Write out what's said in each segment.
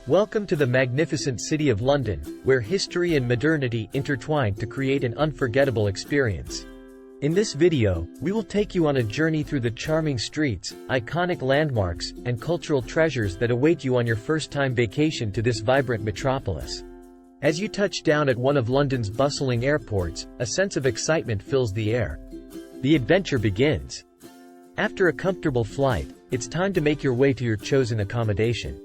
Welcome to the magnificent city of London, where history and modernity intertwine to create an unforgettable experience. In this video, we will take you on a journey through the charming streets, iconic landmarks, and cultural treasures that await you on your first-time vacation to this vibrant metropolis. As you touch down at one of London's bustling airports, a sense of excitement fills the air. The adventure begins. After a comfortable flight, it's time to make your way to your chosen accommodation.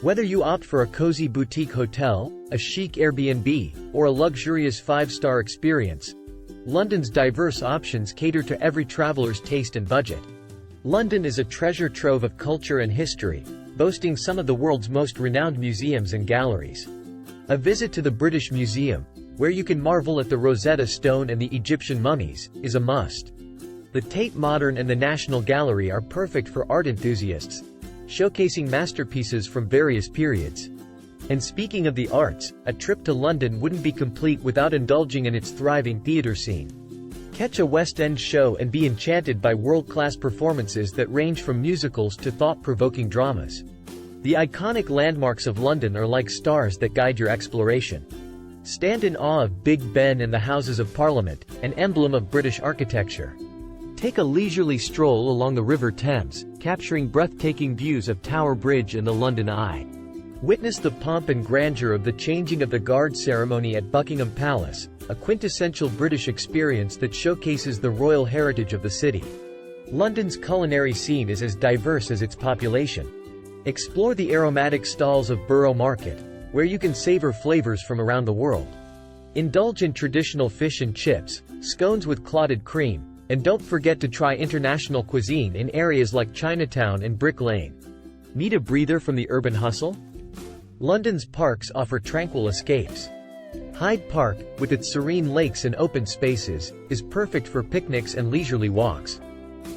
Whether you opt for a cozy boutique hotel, a chic Airbnb, or a luxurious 5-star experience, London's diverse options cater to every traveler's taste and budget. London is a treasure trove of culture and history, boasting some of the world's most renowned museums and galleries. A visit to the British Museum, where you can marvel at the Rosetta Stone and the Egyptian mummies, is a must. The Tate Modern and the National Gallery are perfect for art enthusiasts, showcasing masterpieces from various periods. And speaking of the arts, a trip to London wouldn't be complete without indulging in its thriving theatre scene. Catch a West End show and be enchanted by world-class performances that range from musicals to thought-provoking dramas. The iconic landmarks of London are like stars that guide your exploration. Stand in awe of Big Ben and the Houses of Parliament, an emblem of British architecture. Take a leisurely stroll along the River Thames, capturing breathtaking views of Tower Bridge and the London Eye. Witness the pomp and grandeur of the changing of the guard ceremony at Buckingham Palace, a quintessential British experience that showcases the royal heritage of the city. London's culinary scene is as diverse as its population. Explore the aromatic stalls of Borough Market, where you can savor flavors from around the world. Indulge in traditional fish and chips, scones with clotted cream, and don't forget to try international cuisine in areas like Chinatown and Brick Lane. Need a breather from the urban hustle? London's parks offer tranquil escapes. Hyde Park, with its serene lakes and open spaces, is perfect for picnics and leisurely walks.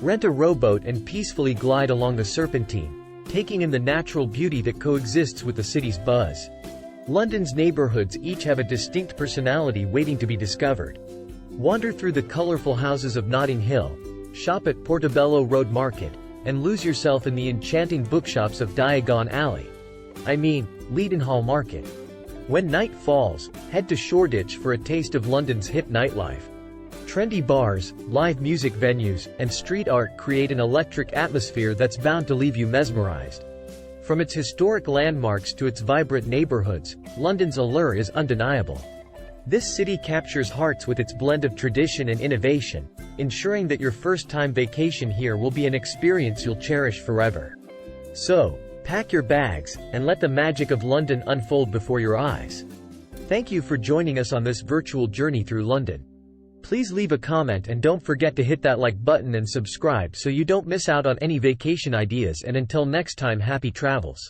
Rent a rowboat and peacefully glide along the Serpentine, taking in the natural beauty that coexists with the city's buzz. London's neighborhoods each have a distinct personality waiting to be discovered. Wander through the colorful houses of Notting Hill, shop at Portobello Road Market, and lose yourself in the enchanting bookshops of Diagon Alley. Leadenhall Market. When night falls, head to Shoreditch for a taste of London's hip nightlife. Trendy bars, live music venues, and street art create an electric atmosphere that's bound to leave you mesmerized. From its historic landmarks to its vibrant neighborhoods, London's allure is undeniable. This city captures hearts with its blend of tradition and innovation, ensuring that your first-time vacation here will be an experience you'll cherish forever. So, pack your bags, and let the magic of London unfold before your eyes. Thank you for joining us on this virtual journey through London. Please leave a comment and don't forget to hit that like button and subscribe so you don't miss out on any vacation ideas, and until next time, happy travels.